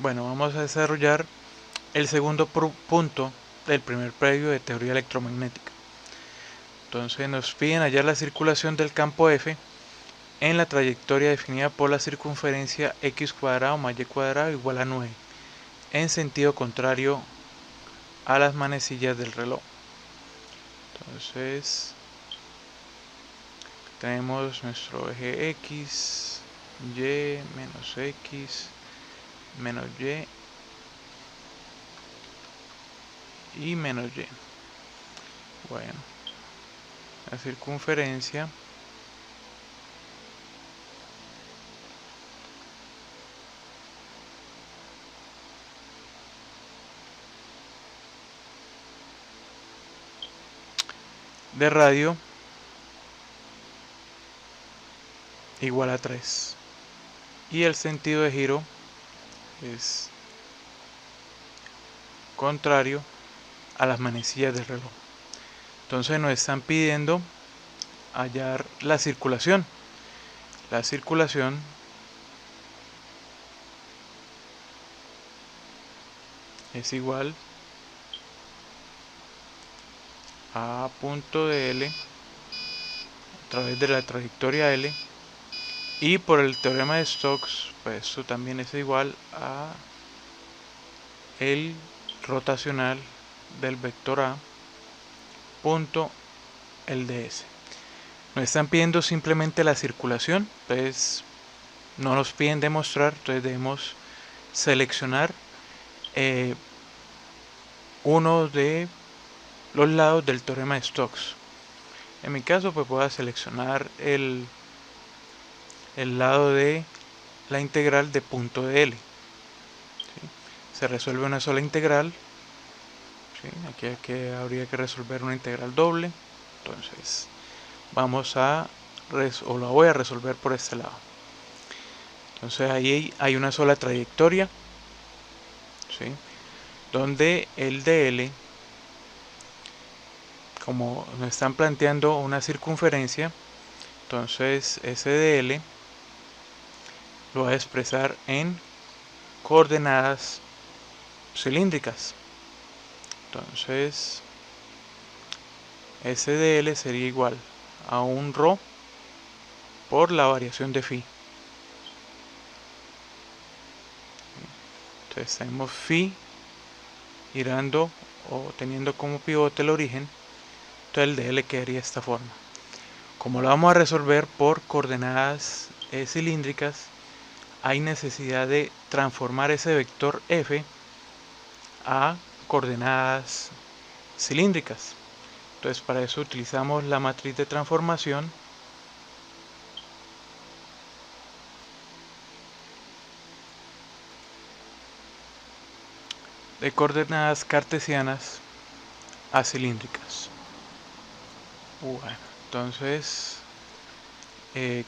Bueno, vamos a desarrollar el segundo punto del primer predio de teoría electromagnética. Entonces nos piden hallar la circulación del campo F en la trayectoria definida por la circunferencia x cuadrado más y cuadrado igual a 9, en sentido contrario a las manecillas del reloj. Entonces tenemos nuestro eje x, y, menos x, menos y menos y. Bueno, la circunferencia de radio igual a 3 y el sentido de giro es contrario a las manecillas del reloj. Entonces nos están pidiendo hallar la circulación. La circulación es igual a punto de L a través de la trayectoria L, y por el teorema de Stokes, pues esto también es igual a el rotacional del vector A punto el ds. Nos están pidiendo simplemente la circulación, entonces no nos piden demostrar, entonces debemos seleccionar uno de los lados del teorema de Stokes. En mi caso, pues voy a seleccionar el lado de la integral de punto de L. ¿Sí? Se resuelve una sola integral. ¿Sí? Aquí habría que resolver una integral doble. Entonces vamos a, o la voy a resolver por este lado. Entonces ahí hay una sola trayectoria, ¿sí? Donde el dl, como nos están planteando una circunferencia, entonces ese dl lo voy a expresar en coordenadas cilíndricas. Entonces ese dl sería igual a un ρ por la variación de phi. Entonces tenemos phi girando o teniendo como pivote el origen, entonces el dl quedaría de esta forma. Como lo vamos a resolver por coordenadas cilíndricas, hay necesidad de transformar ese vector f a coordenadas cilíndricas. Entonces para eso utilizamos la matriz de transformación de coordenadas cartesianas a cilíndricas. Bueno, entonces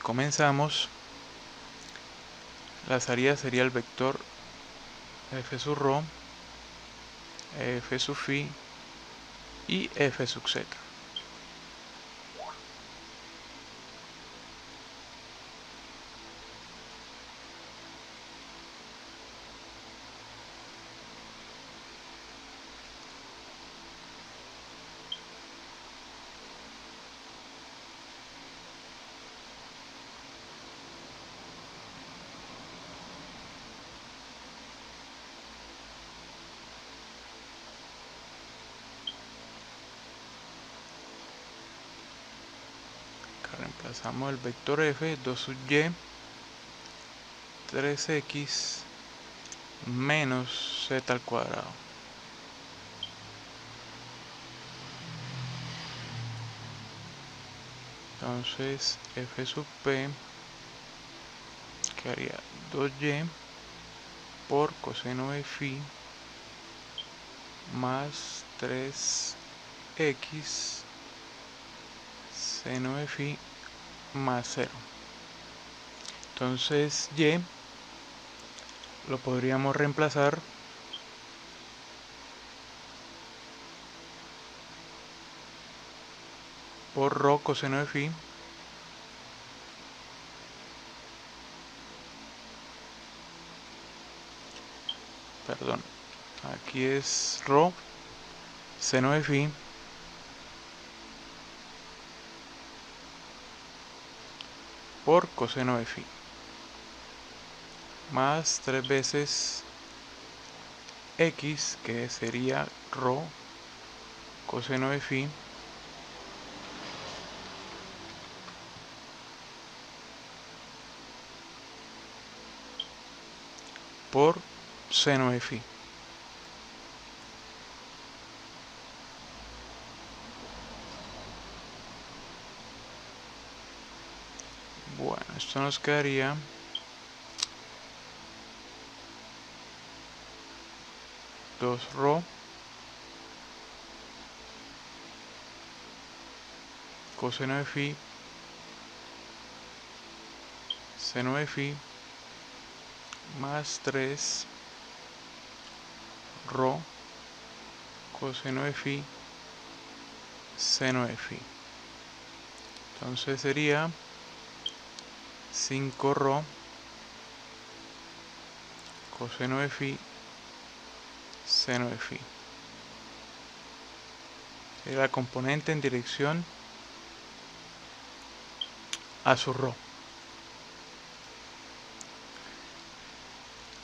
comenzamos. La salida sería el vector f sub ρ, f sub phi y f sub z. Reemplazamos el vector f, 2 sub y, 3x menos z al cuadrado. Entonces f sub p quedaría 2y por coseno de phi más 3x seno de phi más 0. Entonces y lo podríamos reemplazar por ρ coseno de phi perdón, aquí es rho seno de phi por coseno de phi más 3 veces x, que sería rho coseno de phi por seno de phi. Bueno, esto nos quedaría dos rho coseno de phi seno de phi más 3 rho coseno de phi seno de phi. Entonces sería 5 rho coseno de phi seno de phi. Es la componente en dirección a su rho.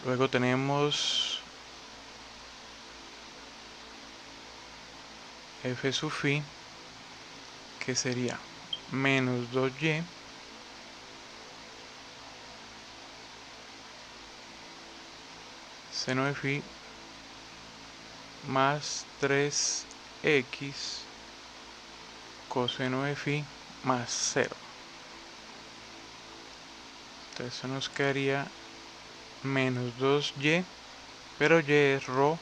Luego tenemos f sub phi, que sería menos 2y seno de phi más 3x coseno de phi más 0. Entonces eso nos quedaría menos 2y, pero y es rho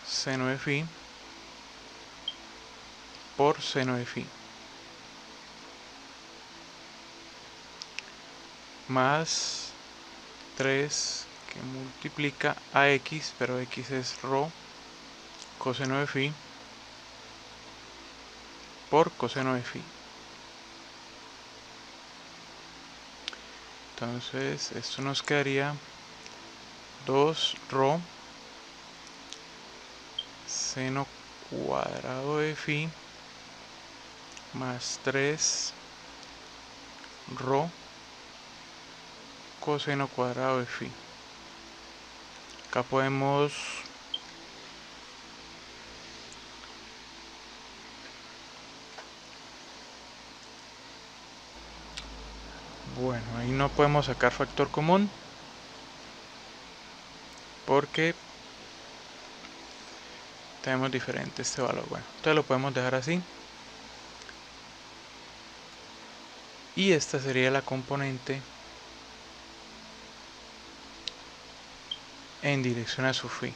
seno de phi por seno de phi más 3 que multiplica a x, pero x es rho coseno de phi por coseno de phi. Entonces esto nos quedaría 2 rho seno cuadrado de phi más 3 rho coseno cuadrado de phi. Acá podemos bueno, ahí no podemos sacar factor común porque tenemos diferente este valor. Bueno, entonces lo podemos dejar así. Y esta sería la componente en dirección a su phi.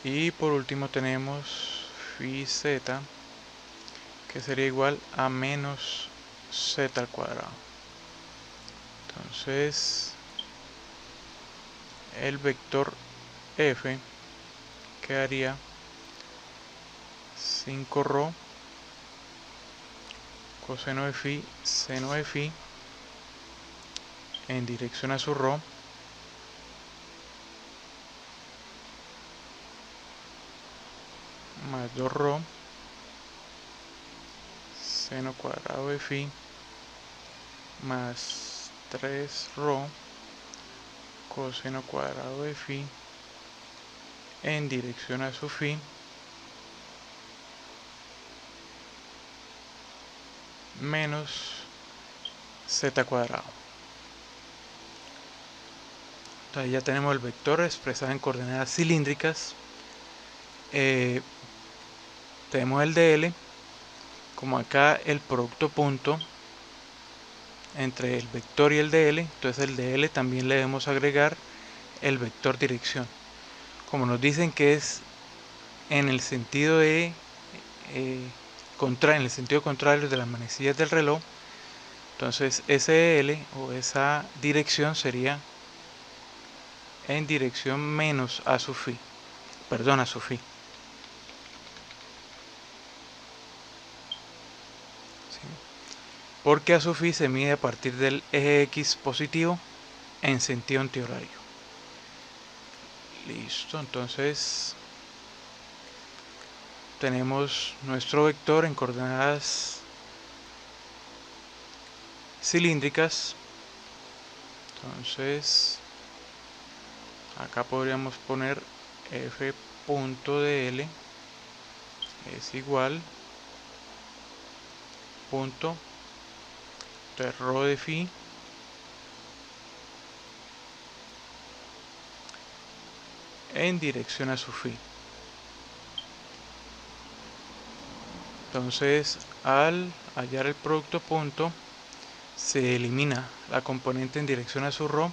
Y por último tenemos phi z, que sería igual a menos z al cuadrado. Entonces el vector f quedaría 5 rho coseno de phi seno de phi en dirección a su rho más 2 rho seno cuadrado de phi más 3 rho coseno cuadrado de phi en dirección a su phi menos z cuadrado. Entonces ya tenemos el vector expresado en coordenadas cilíndricas. Tenemos el dl, como acá el producto punto entre el vector y el dl, entonces el dl también le debemos agregar el vector dirección. Como nos dicen que es en el sentido de en el sentido contrario de las manecillas del reloj, entonces SL o esa dirección sería en dirección menos a su phi, perdón, a su phi. ¿Sí? Porque a su phi se mide a partir del eje X positivo en sentido antihorario. Listo, entonces tenemos nuestro vector en coordenadas cilíndricas. Entonces acá podríamos poner f punto de L es igual punto de rho de phi en dirección a su phi. Entonces al hallar el producto punto se elimina la componente en dirección a su rho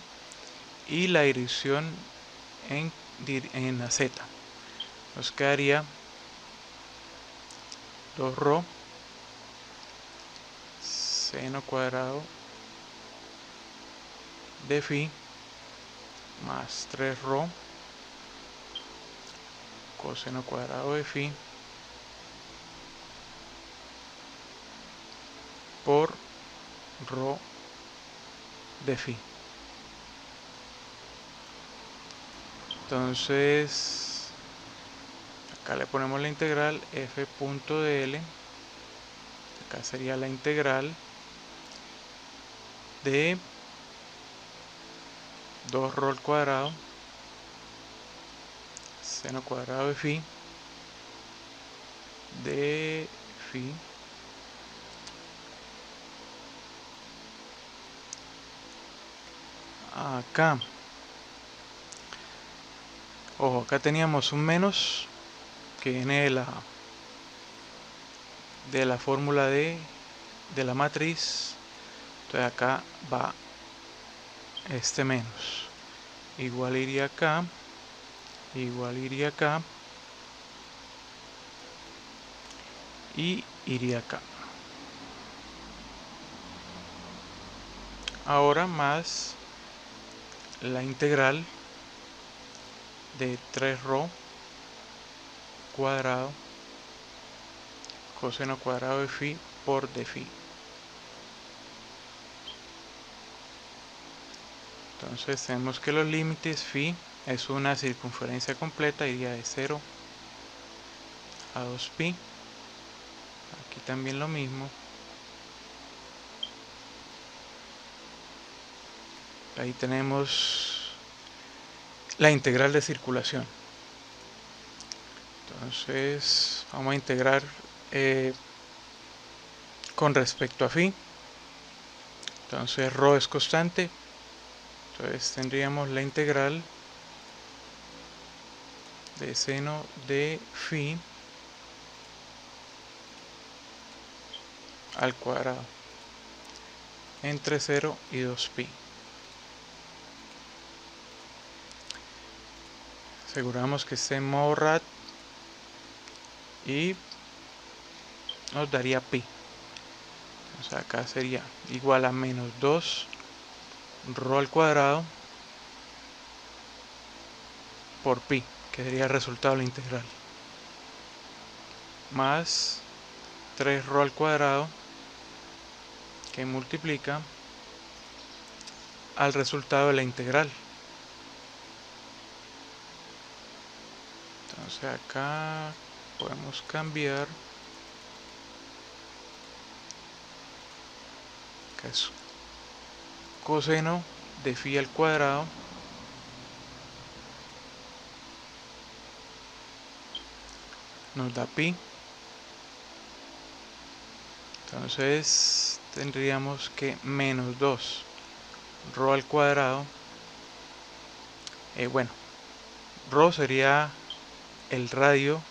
y la dirección en la z. Nos quedaría 2 rho seno cuadrado de phi más 3 rho coseno cuadrado de phi por rho de phi. Entonces acá le ponemos la integral f punto de L, acá sería la integral de 2 rho al cuadrado seno cuadrado de phi acá. Ojo, acá teníamos un menos que viene de la fórmula de la matriz. Entonces acá va este menos. Igual iría acá. Igual iría acá. Y iría acá. Ahora más la integral de 3 rho cuadrado coseno cuadrado de phi por de phi. Entonces tenemos que los límites phi es una circunferencia completa, iría de 0 a 2pi. Aquí también lo mismo. Ahí tenemos la integral de circulación. Entonces vamos a integrar con respecto a phi. Entonces rho es constante. Entonces tendríamos la integral de seno de phi al cuadrado entre 0 y 2pi. Aseguramos que esté en modo rad y nos daría pi. Entonces acá sería igual a menos 2 rho al cuadrado por pi, que sería el resultado de la integral, más 3 rho al cuadrado que multiplica al resultado de la integral. Entonces acá podemos cambiar, que es coseno de phi al cuadrado nos da pi. Entonces tendríamos que menos 2 rho al cuadrado, bueno, rho sería el radio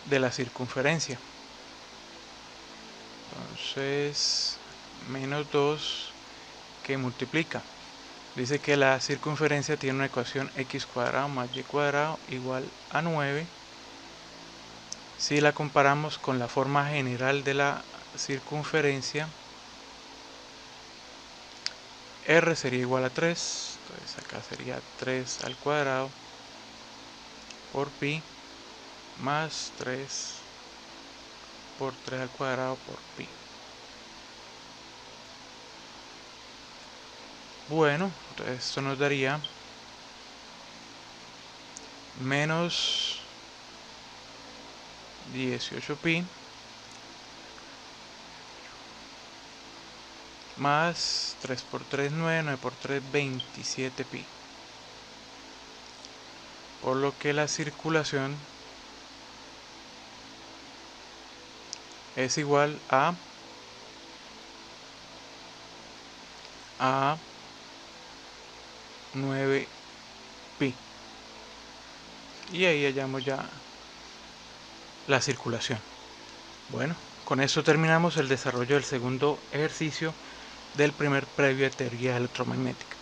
de la circunferencia. Entonces menos 2 que multiplica. Dice que la circunferencia tiene una ecuación x cuadrado más y cuadrado igual a 9. Si la comparamos con la forma general de la circunferencia, r sería igual a 3. Entonces acá sería 3 al cuadrado por pi más 3 por 3 al cuadrado por pi. Bueno, entonces esto nos daría menos 18 pi más 3 por 3, 9, 9 por 3, 27 pi. Por lo que la circulación es igual a 9 pi. Y ahí hallamos ya la circulación. Bueno, con eso terminamos el desarrollo del segundo ejercicio del primer previo de teoría electromagnética.